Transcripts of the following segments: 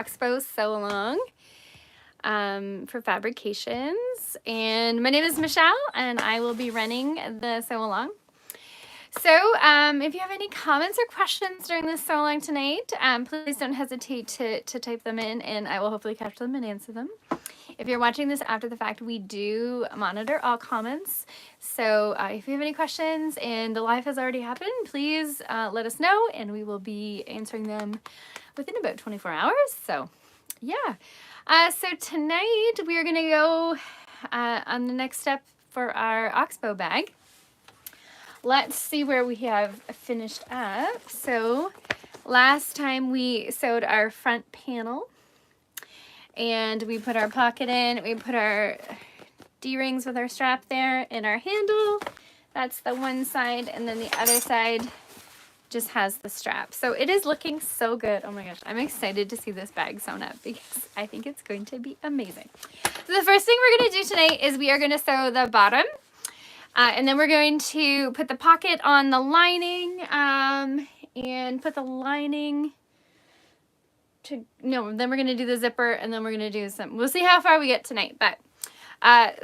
Oxbow Sewalong for fabrications. And my name is Michelle, and I will be running the Sewalong. So if you have any comments or questions during this Sewalong tonight, please don't hesitate to type them in, and I will hopefully catch them and answer them. If you're watching this after the fact, we do monitor all comments. So if you have any questions and the live has already happened, please let us know, and we will be answering them within about 24 hours. So yeah. So tonight we are going to go on the next step for our Oxbow bag. Let's see where we have finished up. So last time we sewed our front panel, and we put our pocket in, we put our D-rings with our strap there, and our handle. That's the one side, and then the other side just has the strap. So it is looking so good. Oh my gosh, I'm excited to see this bag sewn up because I think it's going to be amazing. So the first thing we're going to do tonight is we are going to sew the bottom. And then we're going to put the pocket on the lining and put the lining to, no, then we're going to do the zipper, and then we're going to do some, we'll see how far we get tonight. But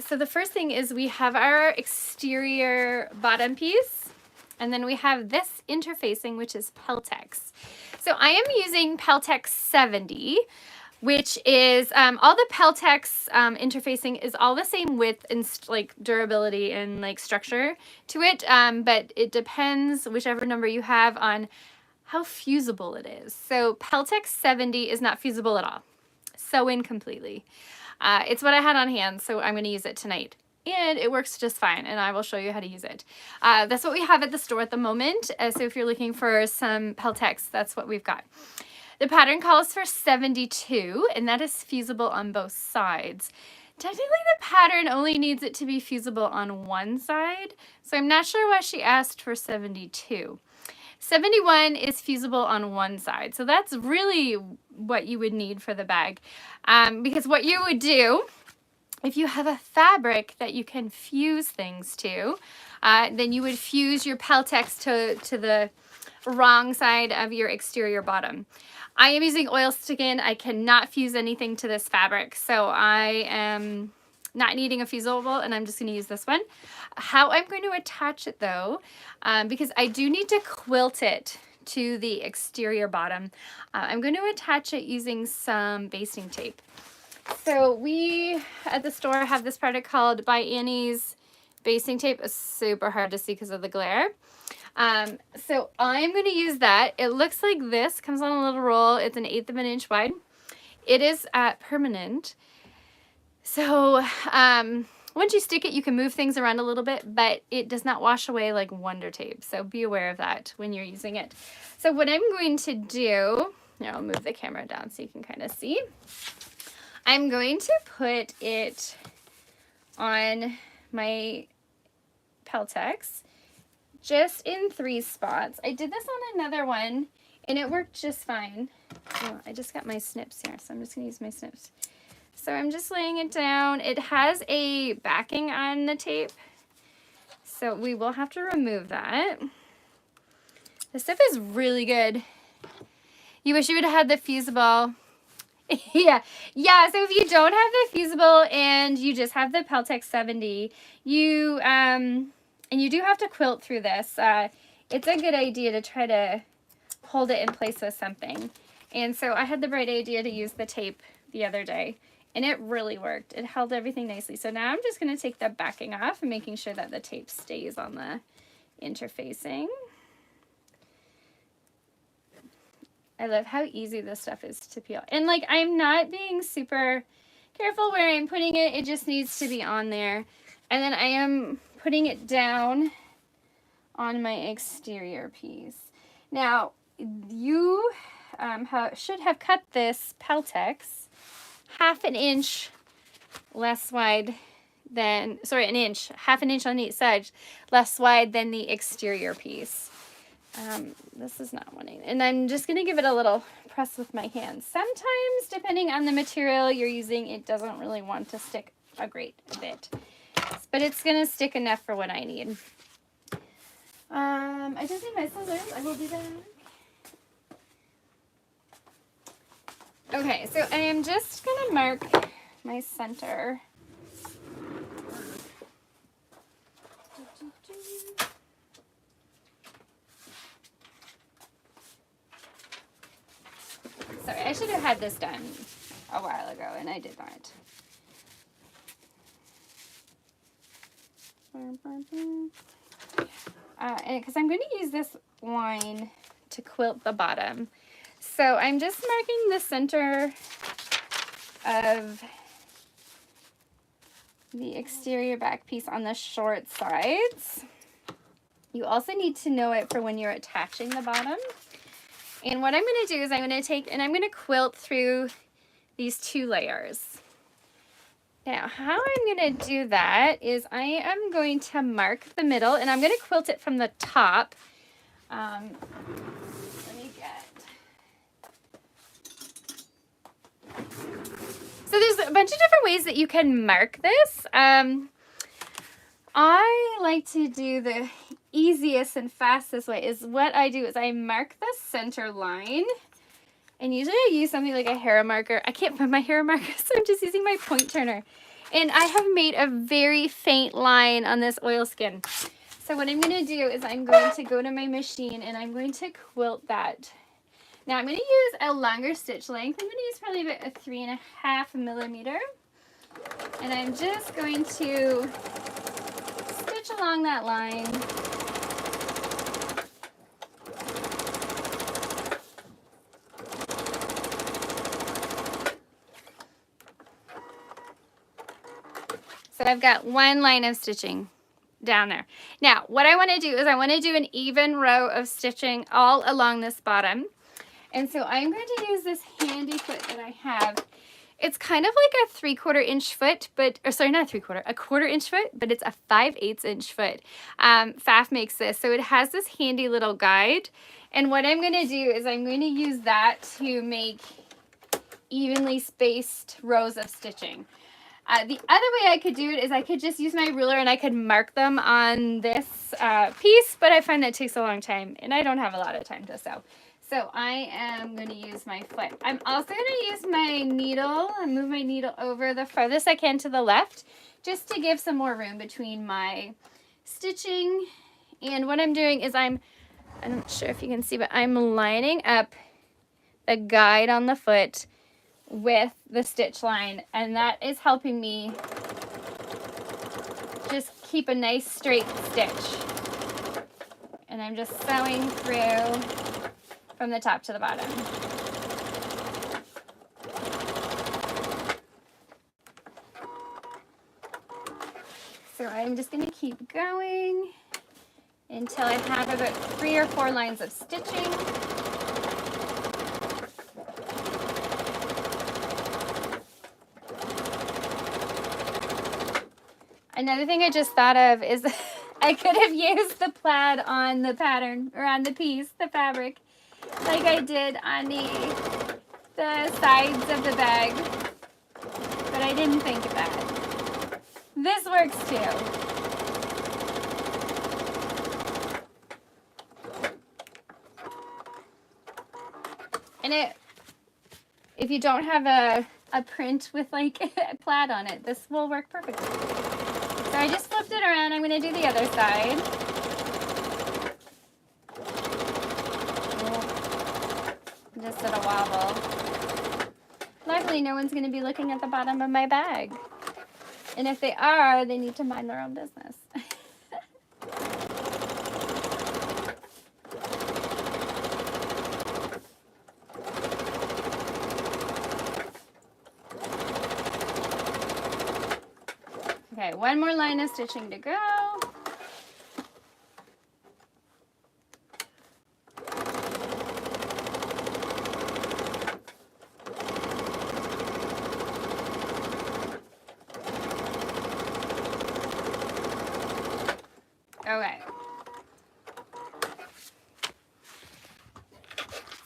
so the first thing is we have our exterior bottom piece, and then we have this interfacing, which is Peltex. So I am using Peltex 70, which is all the Peltex interfacing is all the same width and like durability and like structure to it, but it depends, whichever number you have, on how fusible it is. So Peltex 70 is not fusible at all. Sew in completely. It's what I had on hand, so I'm going to use it tonight. And it works just fine, and I will show you how to use it. That's what we have at the store at the moment. So if you're looking for some Peltex, that's what we've got. The pattern calls for 72, and that is fusible on both sides. Technically, the pattern only needs it to be fusible on one side, so I'm not sure why she asked for 72. 71 is fusible on one side, so that's really what you would need for the bag. Because what you would do, if you have a fabric that you can fuse things to, then you would fuse your Peltex to the wrong side of your exterior bottom. I am using oil sticking. I cannot fuse anything to this fabric, so I am not needing a fusible, and I'm just going to use this one. How I'm going to attach it though, because I do need to quilt it to the exterior bottom, I'm going to attach it using some basting tape. So we at the store have this product called By Annie's basting tape. It's super hard to see because of the glare. So I'm going to use that. It looks like this, comes on a little roll. It's 1/8 of an inch wide. It is permanent. So once you stick it, you can move things around a little bit, but it does not wash away like Wonder Tape. So be aware of that when you're using it. So what I'm going to do, now I'll move the camera down so you can kind of see. I'm going to put it on my Peltex just in 3 spots. I did this on another one and it worked just fine. Oh, I just got my snips here, so I'm just gonna use my snips. So I'm just laying it down. It has a backing on the tape, so we will have to remove that. This stuff is really good. You wish you would have had the fusible. Yeah, so if you don't have the fusible and you just have the Peltex 70, you and you do have to quilt through this, it's a good idea to try to hold it in place with something. And so I had the bright idea to use the tape the other day, and it really worked. It held everything nicely. So now I'm just going to take the backing off and making sure that the tape stays on the interfacing. I love how easy this stuff is to peel. And like, I'm not being super careful where I'm putting it. It just needs to be on there. And then I am putting it down on my exterior piece. Now, you should have cut this Peltex 1/2 inch less wide than, sorry, 1 inch, 1/2 inch on each side, less wide than the exterior piece. This is not wanting, and I'm just going to give it a little press with my hand. Sometimes, depending on the material you're using, it doesn't really want to stick a great bit, but it's going to stick enough for what I need. I just need my scissors. I will be back. Okay, so I am just gonna mark my center. Sorry, I should have had this done a while ago, and I did not. Because I'm going to use this line to quilt the bottom. So I'm just marking the center of the exterior back piece on the short sides. You also need to know it for when you're attaching the bottom. And what I'm going to do is I'm going to take and I'm going to quilt through these 2 layers. Now, how I'm going to do that is I am going to mark the middle, and I'm going to quilt it from the top. Let me get... So there's a bunch of different ways that you can mark this. I like to do the easiest and fastest way. Is what I do is I mark the center line. And usually I use something like a hair marker. I can't find my hair marker, so I'm just using my point turner. And I have made a very faint line on this oilskin. So what I'm going to do is I'm going to go to my machine and I'm going to quilt that. Now I'm going to use a longer stitch length. I'm going to use probably about a 3.5 millimeter. And I'm just going to stitch along that line. So I've got 1 line of stitching down there. Now, what I want to do is I want to do an even row of stitching all along this bottom. And so I'm going to use this handy foot that I have. It's kind of like a 3/4 inch foot, but, or sorry, not a 3/4, a 1/4 inch foot, but it's a 5/8 inch foot. Pfaff makes this. So it has this handy little guide. And what I'm going to do is I'm going to use that to make evenly spaced rows of stitching. The other way I could do it is I could just use my ruler and I could mark them on this piece, but I find that takes a long time and I don't have a lot of time to sew. So I am going to use my foot. I'm also going to use my needle and move my needle over the farthest I can to the left just to give some more room between my stitching. And what I'm doing is I'm not sure if you can see, but I'm lining up the guide on the foot with the stitch line, and that is helping me just keep a nice straight stitch. And I'm just sewing through from the top to the bottom. So I'm just going to keep going until I have about 3 or 4 lines of stitching. Another thing I just thought of is I could have used the plaid on the pattern, or on the piece, the fabric, like I did on the sides of the bag, but I didn't think of that. This works too. And if you don't have a print with like a plaid on it, this will work perfectly. So I just flipped it around. I'm going to do the other side. Just did a wobble. Luckily, no one's going to be looking at the bottom of my bag. And if they are, they need to mind their own business. Okay, 1 more line of stitching to go. Okay.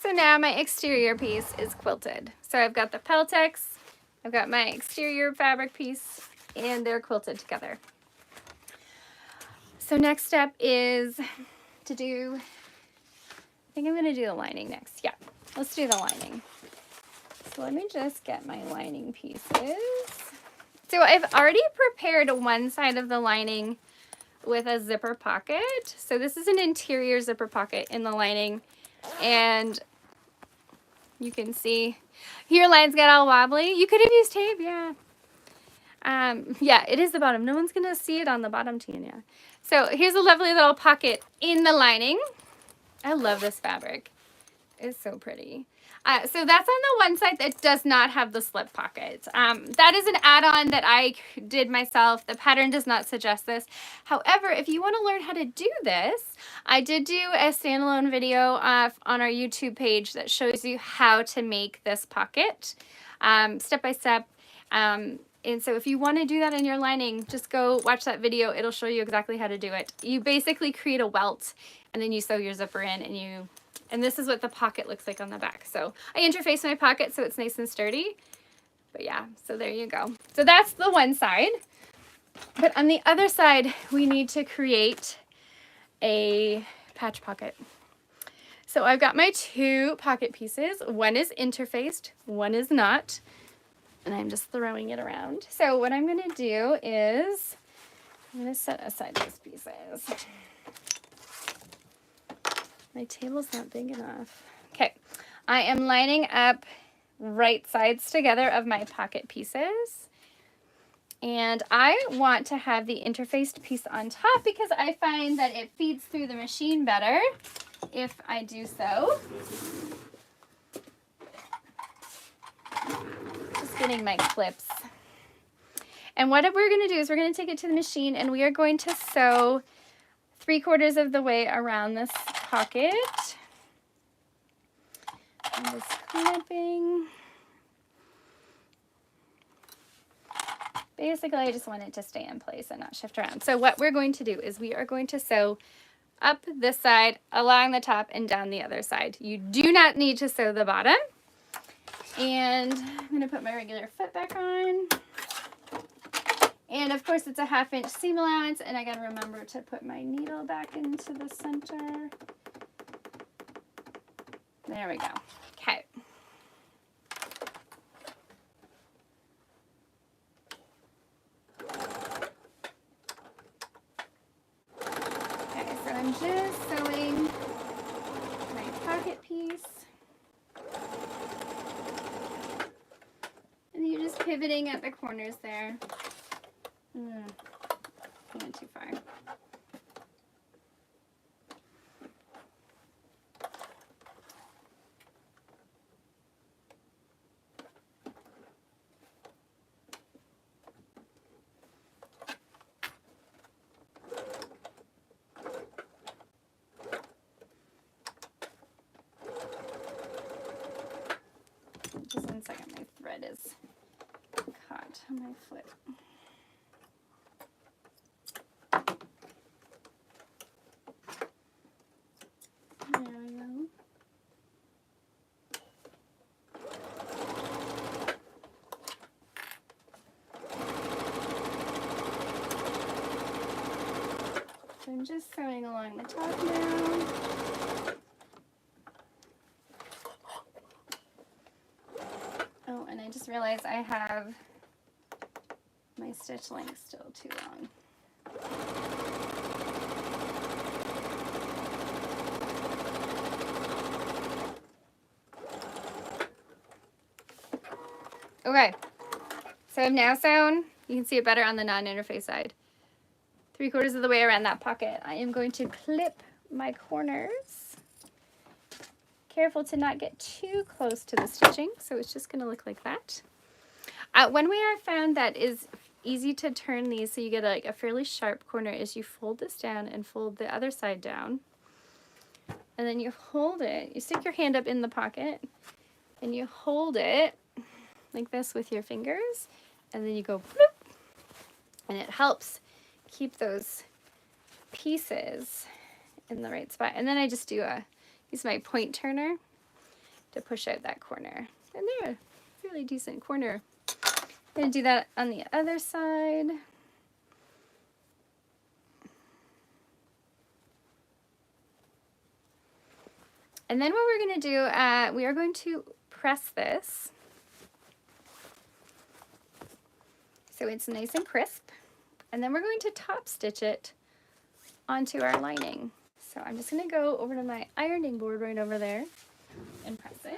So now my exterior piece is quilted. So I've got the Peltex, I've got my exterior fabric piece, and they're quilted together. So next step is to do, I think I'm going to do the lining next. Yeah, let's do the lining. So So let me just get my lining pieces. So I've already prepared one side of the lining with a zipper pocket. So this is an interior zipper pocket in the lining, and you can see your lines get all wobbly. You could have used tape, yeah. Yeah, it is the bottom. No one's gonna see it on the bottom, Tanya. So here's a lovely little pocket in the lining. I love this fabric. It's so pretty. So that's on the one side that does not have the slip pocket. That is an add-on that I did myself. The pattern does not suggest this. However, if you want to learn how to do this, I did do a standalone video on our YouTube page that shows you how to make this pocket step by step. And so if you want to do that in your lining, just go watch that video. It'll show you exactly how to do it. You basically create a welt, and then you sew your zipper in, and this is what the pocket looks like on the back. So I interface my pocket so it's nice and sturdy. But yeah, so there you go. So that's the one side. But on the other side, we need to create a patch pocket. So I've got my two pocket pieces. One is interfaced, one is not. And I'm just throwing it around. So what I'm going to do is I'm going to set aside those pieces. My table's not big enough. Okay, I am lining up right sides together of my pocket pieces. And I want to have the interfaced piece on top because I find that it feeds through the machine better if I do so. Just getting my clips. And what we're going to do is we're going to take it to the machine and we are going to sew 3/4 of the way around this pocket. I'm just clipping. Basically, I just want it to stay in place and not shift around. So what we're going to do is we are going to sew up this side, along the top, and down the other side. You do not need to sew the bottom. And I'm going to put my regular foot back on. And of course it's a 1/2 inch seam allowance, and I got to remember to put my needle back into the center. There we go. Okay. Okay, so I'm just sewing my pocket piece. And you're just pivoting at the corners there. I went too far. Just 1 second, my thread is caught on my foot. There we go. So I'm just sewing along the top now. Oh, and I just realized I have my stitch length still too long. Okay, so I've now sewn, you can see it better on the non-interface side, 3/4 of the way around that pocket. I am going to clip my corners. Careful to not get too close to the stitching, so it's just going to look like that. One way I found that is easy to turn these so you get a fairly sharp corner is you fold this down and fold the other side down. And then you hold it, you stick your hand up in the pocket, and you hold it like this with your fingers, and then you go bloop, and it helps keep those pieces in the right spot. And then I just use my point turner to push out that corner. And there, really decent corner. I'm going to do that on the other side. And then what we're going to do, we are going to press this so it's nice and crisp. And then we're going to top stitch it onto our lining. So I'm just going to go over to my ironing board right over there and press it.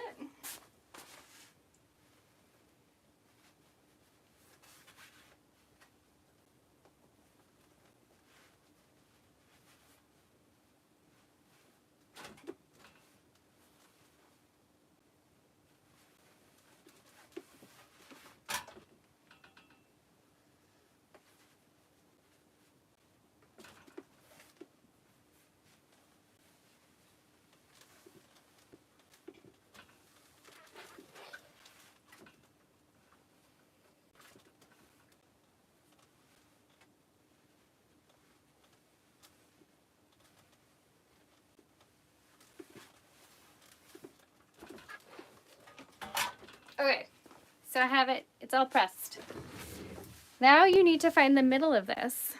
Okay, so I have it, it's all pressed. Now you need to find the middle of this.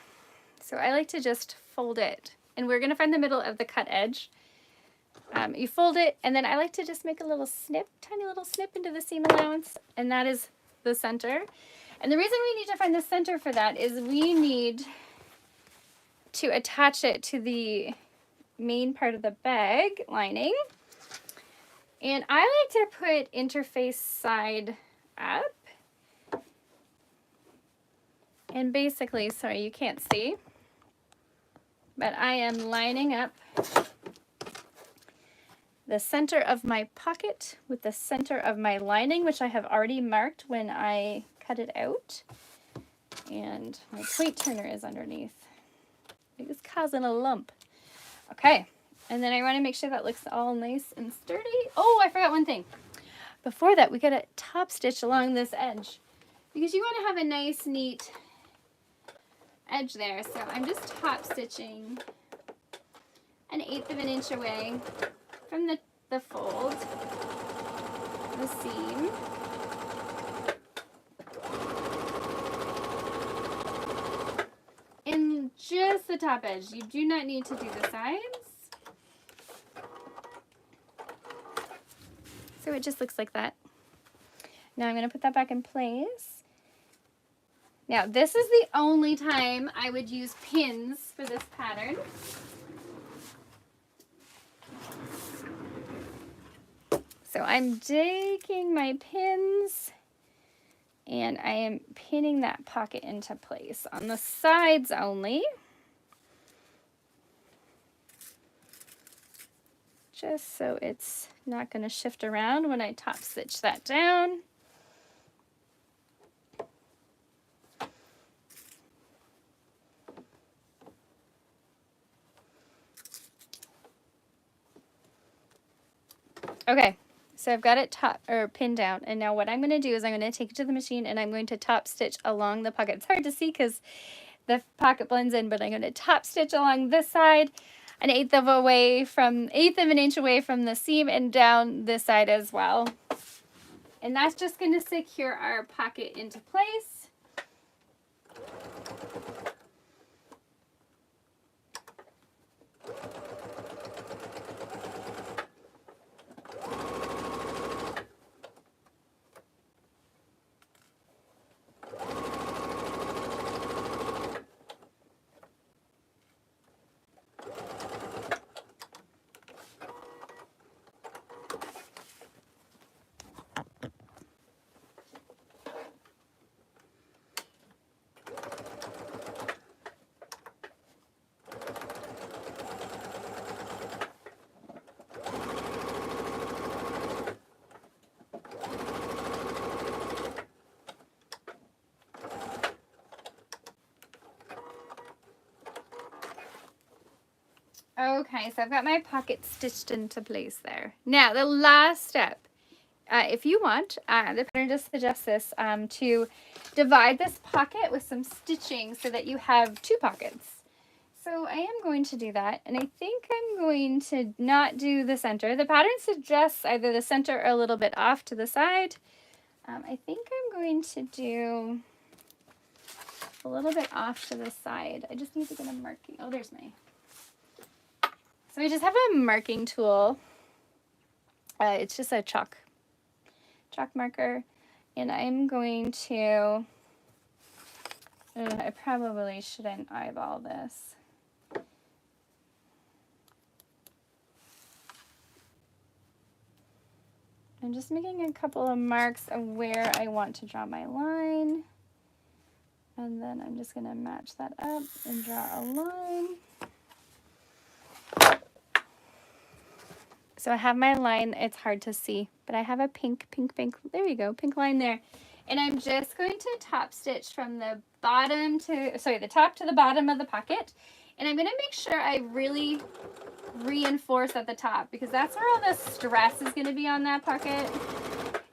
So I like to just fold it, and we're gonna find the middle of the cut edge. You fold it, and then I like to just make a little snip, tiny little snip into the seam allowance, and that is the center. And the reason we need to find the center for that is we need to attach it to the main part of the bag lining. And I like to put interface side up. And basically, sorry, you can't see, but I am lining up the center of my pocket with the center of my lining, which I have already marked when I cut it out. And my point turner is underneath. It's causing a lump. Okay, and then I want to make sure that looks all nice and sturdy. Oh, I forgot one thing. Before that, we got to top stitch along this edge because you want to have a nice, neat edge there. So I'm just top stitching 1/8 of an inch away from the fold, the seam. In just the top edge. You do not need to do the sides. So it just looks like that. Now I'm going to put that back in place. Now this is the only time I would use pins for this pattern. So I'm taking my pins and I am pinning that pocket into place on the sides only. Just so it's not going to shift around when I top stitch that down. Okay, so I've got it pinned down, and now what I'm going to do is I'm going to take it to the machine and I'm going to top stitch along the pocket. It's hard to see because the pocket blends in, but I'm going to top stitch along this side 1/8 of an inch away from the seam and down this side as well. And that's just going to secure our pocket into place. Okay, so I've got my pocket stitched into place there. Now, the last step, if you want, the pattern just suggests this, to divide this pocket with some stitching so that you have 2 pockets. So I am going to do that, and I think I'm going to not do the center. The pattern suggests either the center or a little bit off to the side. I think I'm going to do a little bit off to the side. I just need to get a marking. Oh, there's my... So I just have a marking tool. It's just a chalk marker, and I'm going to I probably shouldn't eyeball this. I'm just making a couple of marks of where I want to draw my line. And then I'm just going to match that up and draw a line. So I have my line. It's hard to see, but I have a pink, there you go, pink line there. And I'm just going to top stitch from the bottom to, sorry, the top to the bottom of the pocket. And I'm going to make sure I really reinforce at the top because that's where all the stress is going to be on that pocket.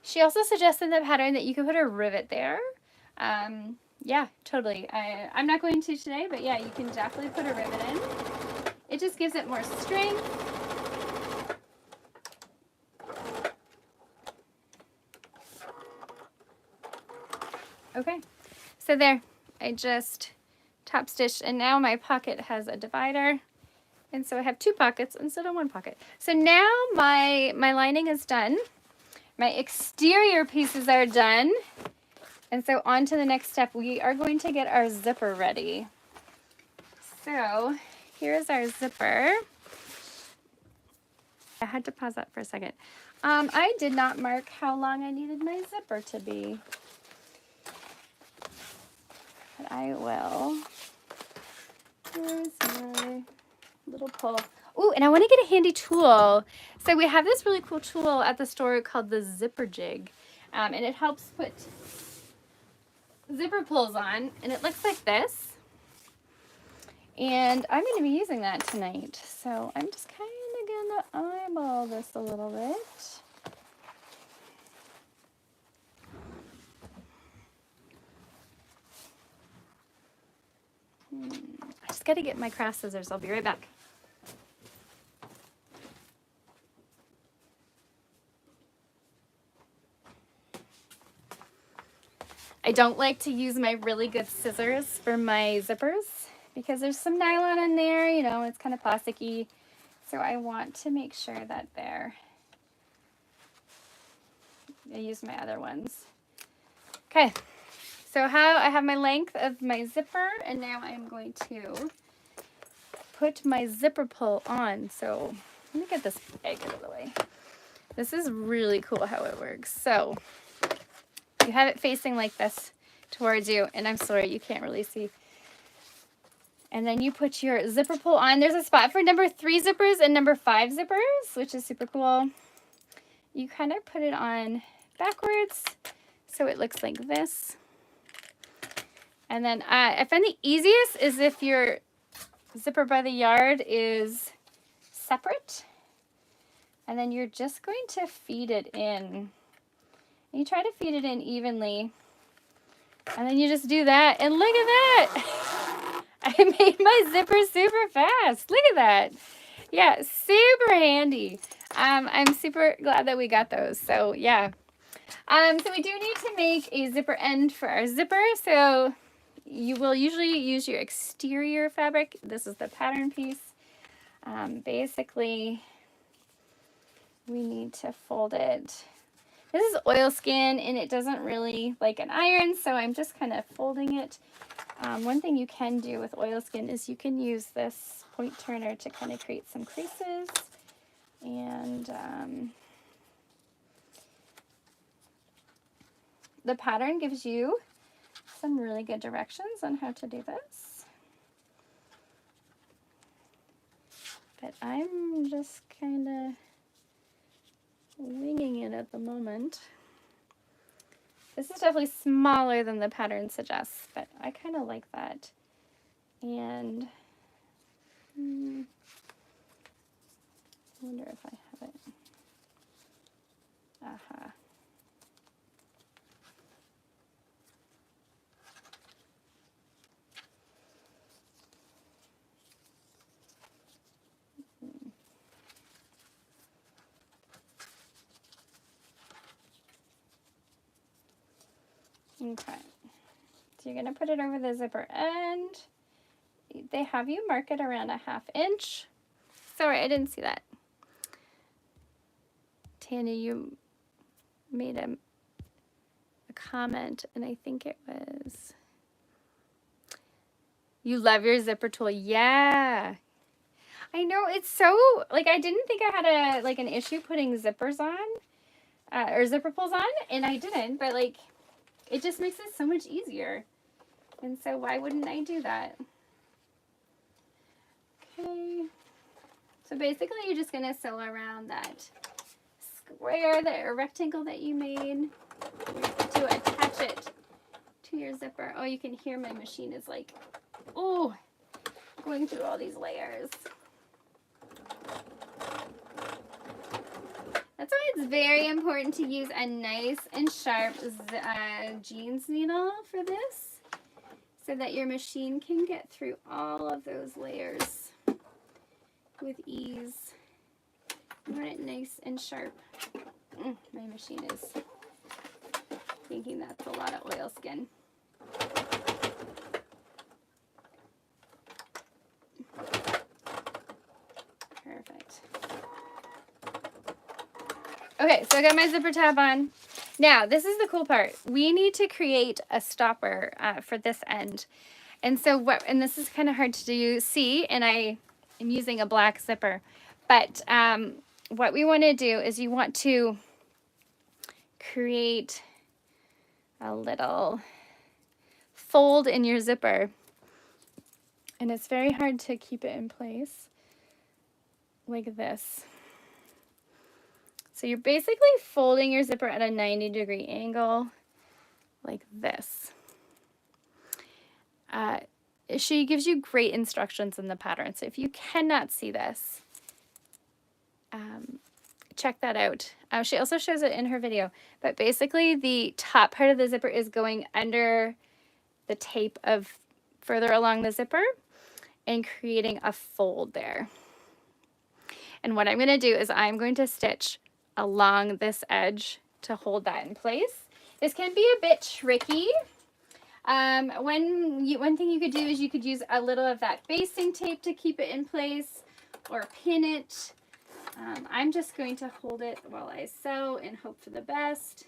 She also suggested in the pattern that you could put a rivet there. Yeah, totally. I'm not going to today, but yeah, you can definitely put a rivet in. It just gives it more strength. Okay, so there, I just top stitched, and now my pocket has a divider, and so I have 2 pockets instead of 1 pocket. So now my lining is done. My exterior pieces are done. And so on to the next step. We are going to get our zipper ready. So here's our zipper. I had to pause that for a second. I did not mark how long I needed my zipper to be. But I will. Here's my little pull. Ooh, and I want to get a handy tool. So we have this really cool tool at the store called the zipper jig. And it helps put zipper pulls on, and it looks like this. And I'm going to be using that tonight. So I'm just kind of going to eyeball this a little bit. I just got to get my craft scissors. I'll be right back. I don't like to use my really good scissors for my zippers because there's some nylon in there, you know, it's kind of plasticky. So I want to make sure that I use my other ones. Okay, so how I have my length of my zipper, and now I'm going to put my zipper pull on. So let me get this egg out of the way. This is really cool how it works. So you have it facing like this towards you, and I'm sorry, you can't really see. And then you put your zipper pull on. There's a spot for number 3 zippers and number 5 zippers, which is super cool. You kind of put it on backwards so it looks like this. And then I find the easiest is if your zipper by the yard is separate. And then you're just going to feed it in. You try to feed it in evenly. And then you just do that. And look at that. I made my zipper super fast. Look at that. Yeah, super handy. I'm super glad that we got those. So yeah. So we do need to make a zipper end for our zipper. So you will usually use your exterior fabric. This is the pattern piece. Basically, we need to fold it. This is oilskin, and it doesn't really like an iron, so I'm just kind of folding it. One thing you can do with oilskin is you can use this point turner to kind of create some creases. And the pattern gives you some really good directions on how to do this. But I'm just kind of winging it at the moment. This is definitely smaller than the pattern suggests, but I kind of like that. And I wonder if I have it. Aha. Okay, so you're going to put it over the zipper end. They have you mark it around 1/2 inch. Sorry, I didn't see that. Tanya, you made a comment, and I think it was You love your zipper tool. Yeah. I know, it's so, like, I didn't think I had an issue putting zippers on, or zipper pulls on, and I didn't, but, like, it just makes it so much easier. And so why wouldn't I do that? Okay. So basically you're just going to sew around that square, or rectangle that you made to attach it to your zipper. Oh, you can hear my machine is like, oh, going through all these layers. That's why it's very important to use a nice and sharp jeans needle for this, so that your machine can get through all of those layers with ease. You want it nice and sharp. My machine is thinking that's a lot of oilskin. Perfect. Okay, so I got my zipper tab on. Now, this is the cool part. We need to create a stopper for this end. And so and this is kind of hard to see, and I am using a black zipper. But what we want to do is you want to create a little fold in your zipper. And it's very hard to keep it in place like this. So you're basically folding your zipper at a 90-degree angle like this. She gives you great instructions in the pattern. So if you cannot see this, check that out. She also shows it in her video. But basically the top part of the zipper is going under the tape of further along the zipper and creating a fold there. And what I'm going to do is I'm going to stitch along this edge to hold that in place. This can be a bit tricky. One thing you could do is you could use a little of that basting tape to keep it in place, or pin it. I'm just going to hold it while I sew and hope for the best.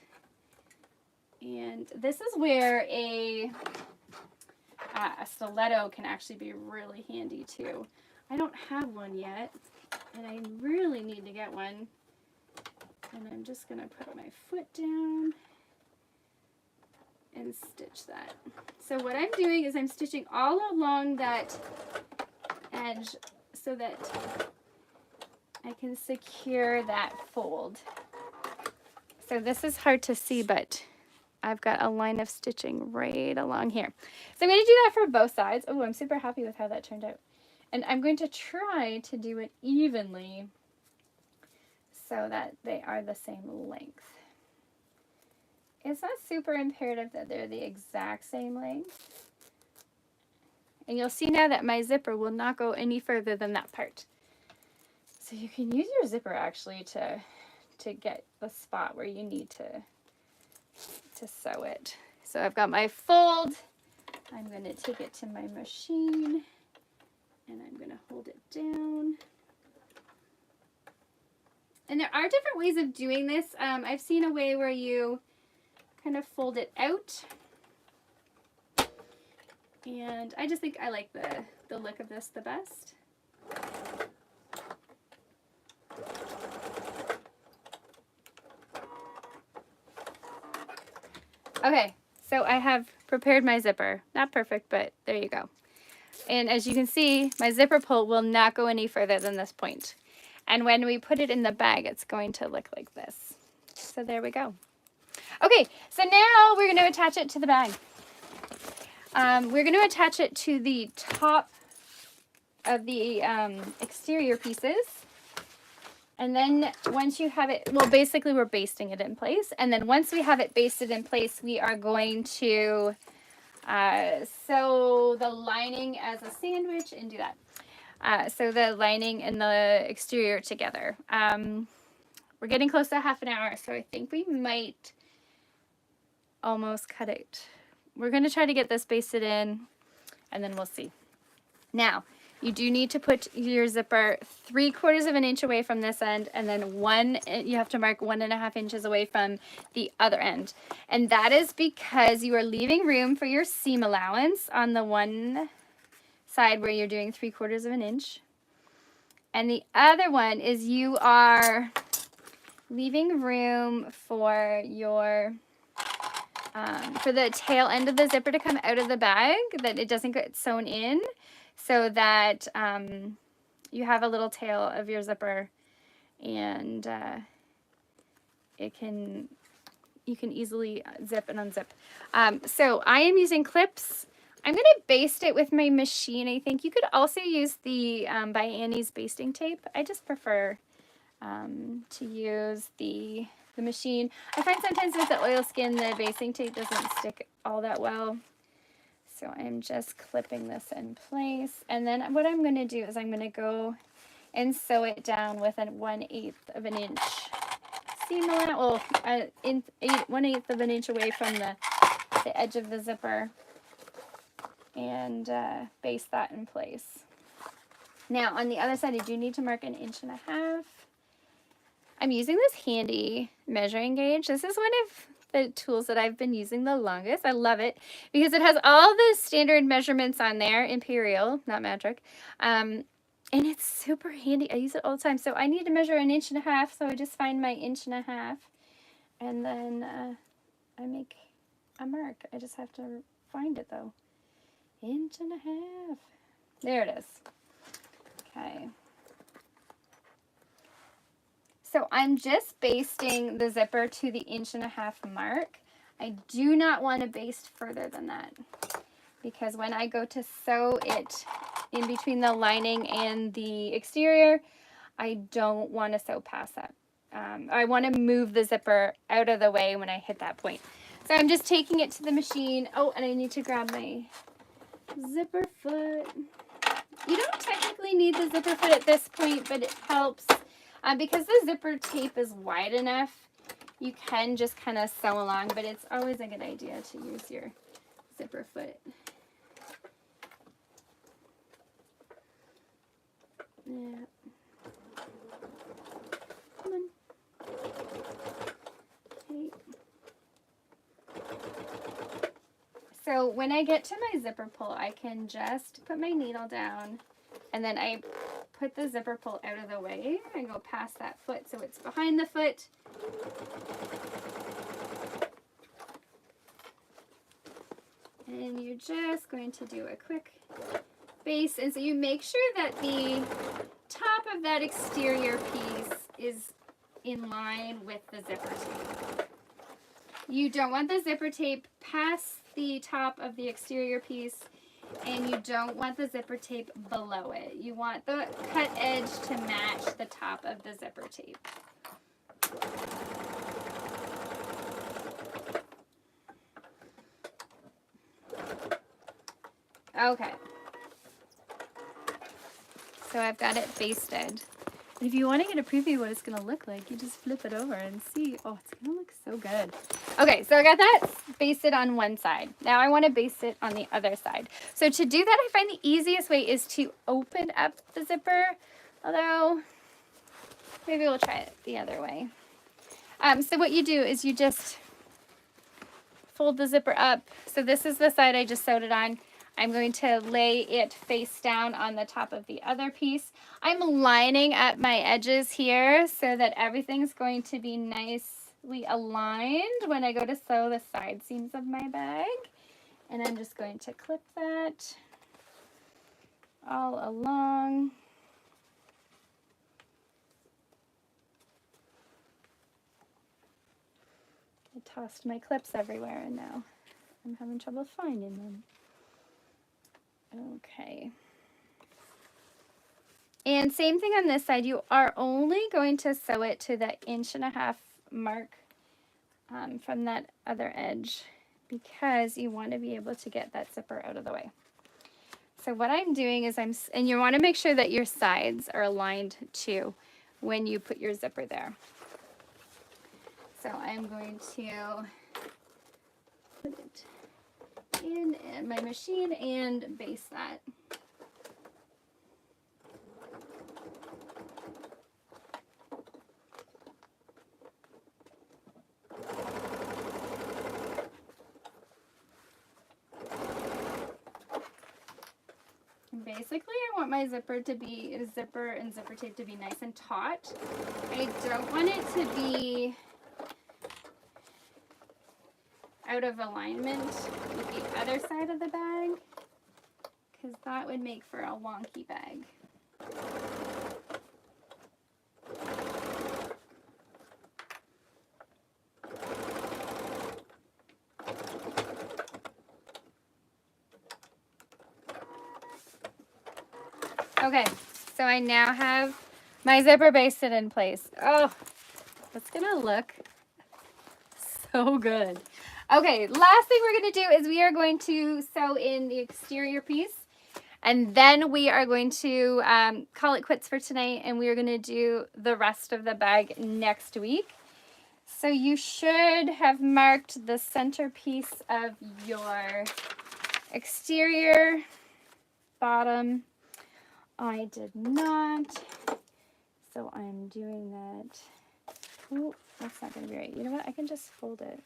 And this is where a stiletto can actually be really handy too. I don't have one yet, and I really need to get one. And I'm just going to put my foot down and stitch that. So what I'm doing is I'm stitching all along that edge so that I can secure that fold. So this is hard to see, but I've got a line of stitching right along here. So I'm going to do that for both sides. Oh, I'm super happy with how that turned out. And I'm going to try to do it evenly so that they are the same length. It's not super imperative that they're the exact same length. And you'll see now that my zipper will not go any further than that part. So you can use your zipper actually to get the spot where you need to sew it. So I've got my fold. I'm going to take it to my machine and I'm going to hold it down. And there are different ways of doing this. I've seen a way where you kind of fold it out. And I just think I like the look of this the best. Okay, so I have prepared my zipper. Not perfect, but there you go. And as you can see, my zipper pull will not go any further than this point. And when we put it in the bag, it's going to look like this. So there we go. Okay, so now we're going to attach it to the bag. We're going to attach it to the top of the exterior pieces. And then once you have it, well, basically we're basting it in place. And then once we have it basted in place, we are going to sew the lining as a sandwich and do that. Sew the lining and the exterior together. We're getting close to half an hour, so I think we might almost cut it. We're going to try to get this basted in, and then we'll see. Now, you do need to put your zipper 3/4 of an inch away from this end, and then you have to mark 1.5 inches away from the other end. And that is because you are leaving room for your seam allowance on the one side where you're doing 3/4 of an inch. And the other one is you are leaving room for your for the tail end of the zipper to come out of the bag, that it doesn't get sewn in, so that you have a little tail of your zipper, and you can easily zip and unzip. So I am using clips. I'm going to baste it with my machine. I think you could also use the by Annie's basting tape. I just prefer to use the machine. I find sometimes with the oilskin, the basting tape doesn't stick all that well. So I'm just clipping this in place. And then what I'm going to do is I'm going to go and sew it down with a 1/8 of an inch seam allowance, well, 1/8 of an inch away from the edge of the zipper, and baste that in place. Now on the other side, I do need to mark 1.5 inches. I'm using this handy measuring gauge. This is one of the tools that I've been using the longest. I love it because it has all the standard measurements on there, imperial, not metric. And it's super handy. I use it all the time. So I need to measure 1.5 inches, so I just find my 1.5 inches, and then I make a mark. I just have to find it though. 1.5 inches. There it is. Okay. So I'm just basting the zipper to the 1.5 inch mark. I do not want to baste further than that, because when I go to sew it in between the lining and the exterior, I don't want to sew past that. I want to move the zipper out of the way when I hit that point. So I'm just taking it to the machine. Oh, and I need to grab my zipper foot. You don't technically need the zipper foot at this point, but it helps. Because the zipper tape is wide enough, you can just kind of sew along, but it's always a good idea to use your zipper foot. Yeah. Come on. Okay. So when I get to my zipper pull, I can just put my needle down, and then I put the zipper pull out of the way and go past that foot so it's behind the foot. And you're just going to do a quick base, and so you make sure that the top of that exterior piece is in line with the zipper tape. You don't want the zipper tape past the top of the exterior piece, and you don't want the zipper tape below it. You want the cut edge to match the top of the zipper tape. Okay. So I've got it basted. And if you want to get a preview of what it's going to look like, you just flip it over and see. Oh, it's going to look so good. Okay, so I got that basted on one side. Now I want to baste it on the other side. So to do that, I find the easiest way is to open up the zipper. Although, maybe we'll try it the other way. So what you do is you just fold the zipper up. So this is the side I just sewed it on. I'm going to lay it face down on the top of the other piece. I'm lining up my edges here so that everything's going to be nicely aligned when I go to sew the side seams of my bag. And I'm just going to clip that all along. I tossed my clips everywhere and now I'm having trouble finding them. Okay. And same thing on this side. You are only going to sew it to the 1.5 inch mark from that other edge, because you want to be able to get that zipper out of the way. So what I'm doing is and you want to make sure that your sides are aligned too when you put your zipper there. So I'm going to put it in my machine and baste that. basically I want my zipper and zipper tape to be nice and taut. I don't want it to be out of alignment with the other side of the bag, because that would make for a wonky bag. Okay, so I now have my zipper basted in place. Oh, that's gonna look so good. Okay, last thing we're gonna do is we are going to sew in the exterior piece, and then we are going to call it quits for tonight, and we are gonna do the rest of the bag next week. So you should have marked the center piece of your exterior bottom. I did not, so I'm doing that. Oh, that's not going to be right. You know what? I can just fold it.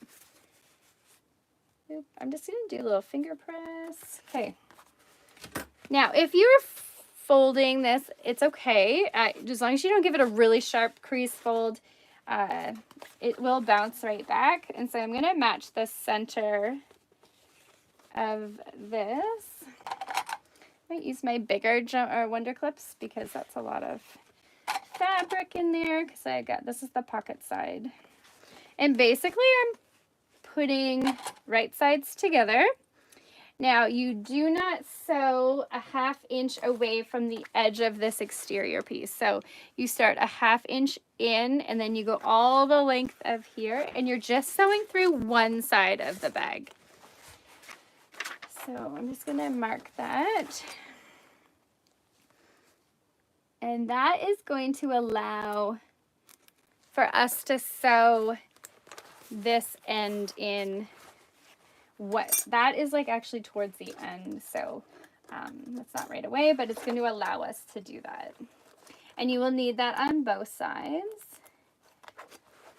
Oop, I'm just going to do a little finger press. Okay. Now, if you're folding this, it's okay. As long as you don't give it a really sharp crease fold, it will bounce right back. And so I'm going to match the center of this. I might use my bigger Wonder Clips because that's a lot of fabric in there, because this is the pocket side. And basically I'm putting right sides together. Now you do not sew a 1/2 inch away from the edge of this exterior piece. So you start a 1/2 inch in, and then you go all the length of here, and you're just sewing through one side of the bag. So I'm just going to mark that. And that is going to allow for us to sew this end in. That is like actually towards the end. So that's not right away, but it's going to allow us to do that. And you will need that on both sides.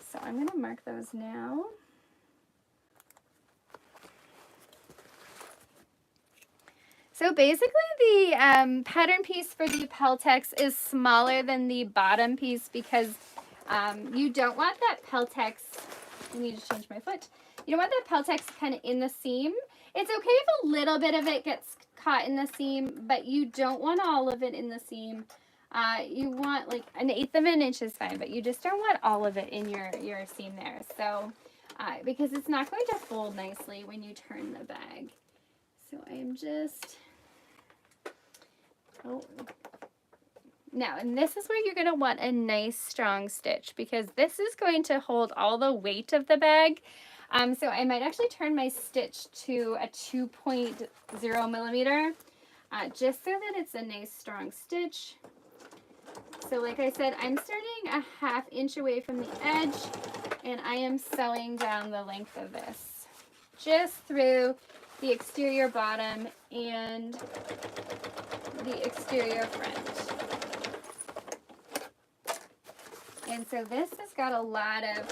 So I'm going to mark those now. So basically the pattern piece for the Peltex is smaller than the bottom piece because you don't want that Peltex, I need to change my foot. You don't want that Peltex kind of in the seam. It's okay if a little bit of it gets caught in the seam, but you don't want all of it in the seam. You want like 1/8 of an inch is fine, but you just don't want all of it in your seam there. So, because it's not going to fold nicely when you turn the bag. So I am just... Now, and this is where you're going to want a nice strong stitch, because this is going to hold all the weight of the bag. So I might actually turn my stitch to a 2.0 millimeter, just so that it's a nice strong stitch. So like I said, I'm starting a 1/2 inch away from the edge, and I am sewing down the length of this, just through the exterior bottom and the exterior front. And so this has got a lot of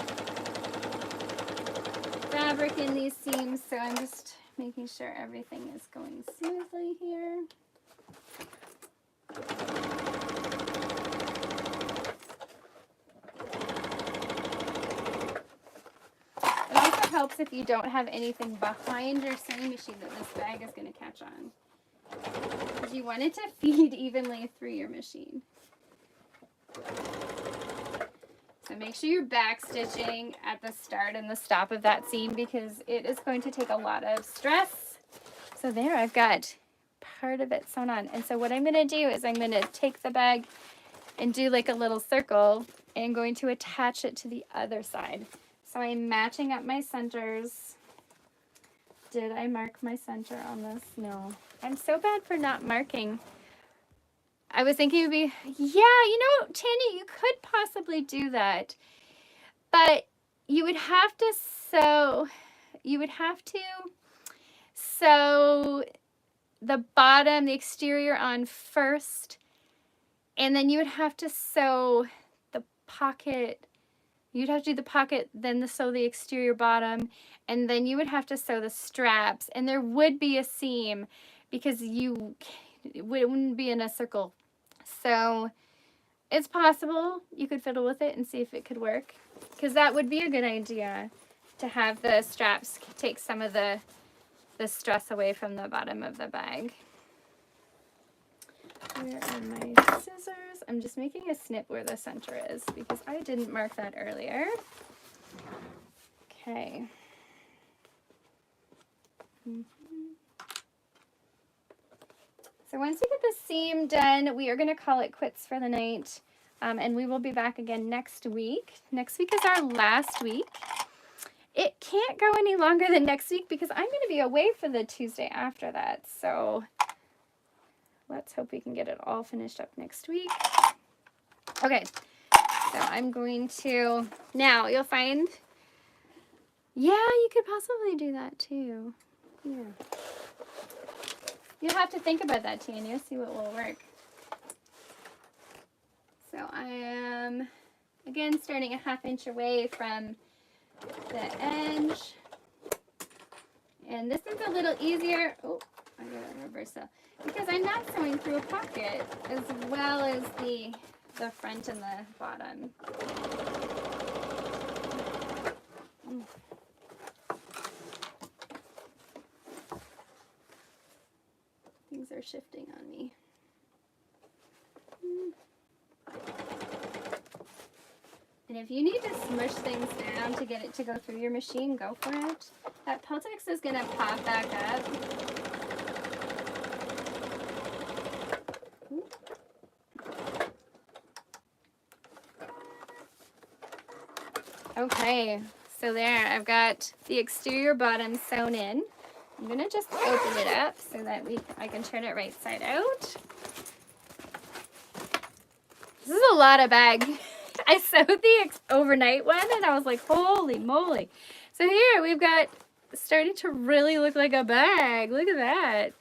fabric in these seams, so I'm just making sure everything is going smoothly here. It also helps if you don't have anything behind your sewing machine that this bag is going to catch on, because you want it to feed evenly through your machine. So make sure you're back stitching at the start and the stop of that seam, because it is going to take a lot of stress. So there, I've got part of it sewn on. And so what I'm going to do is I'm going to take the bag and do like a little circle, and I'm going to attach it to the other side. So I'm matching up my centers. Did I mark my center on this? No. I'm so bad for not marking. I was thinking it would be, yeah, you know, Tanny, you could possibly do that. But you would have to sew the bottom, the exterior on first, and then you would have to sew the pocket. You'd have to do the pocket, then sew the exterior bottom, and then you would have to sew the straps, and there would be a seam, because it wouldn't be in a circle. So it's possible you could fiddle with it and see if it could work, because that would be a good idea, to have the straps take some of the stress away from the bottom of the bag. Where are my scissors? I'm just making a snip where the center is because I didn't mark that earlier. Okay. So once we get the seam done, we are going to call it quits for the night. And we will be back again next week. Next week is our last week. It can't go any longer than next week because I'm going to be away for the Tuesday after that. So let's hope we can get it all finished up next week. Okay, so I'm going to, now you'll find, yeah, you could possibly do that too. Yeah. You'll have to think about that, Tanya, see what will work. So I am, again, starting a 1/2 inch away from the edge. And this is a little easier. Oh, I got a reverse though, because I'm not sewing through a pocket as well as the front and the bottom. Things are shifting on me. And if you need to smush things down to get it to go through your machine, go for it. That Peltex is going to pop back up. Okay, so there, I've got the exterior bottom sewn in. I'm going to just open it up so that I can turn it right side out. This is a lot of bag. I sewed the overnight one and I was like, holy moly. So here we've got, starting to really look like a bag. Look at that.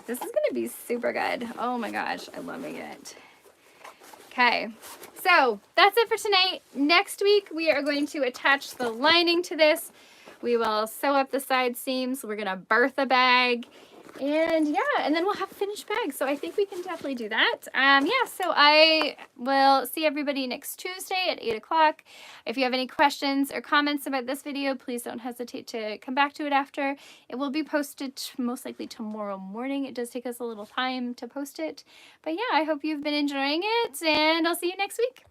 This is going to be super good. Oh my gosh, I'm loving it. Okay, so that's it for tonight. Next week, we are going to attach the lining to this. We will sew up the side seams. We're going to birth a bag. And yeah, and then we'll have a finished bag. So I think we can definitely do that. Yeah, so I will see everybody next Tuesday at 8 o'clock. If you have any questions or comments about this video, please don't hesitate to come back to it after. It will be posted most likely tomorrow morning. It does take us a little time to post it. But yeah, I hope you've been enjoying it, and I'll see you next week.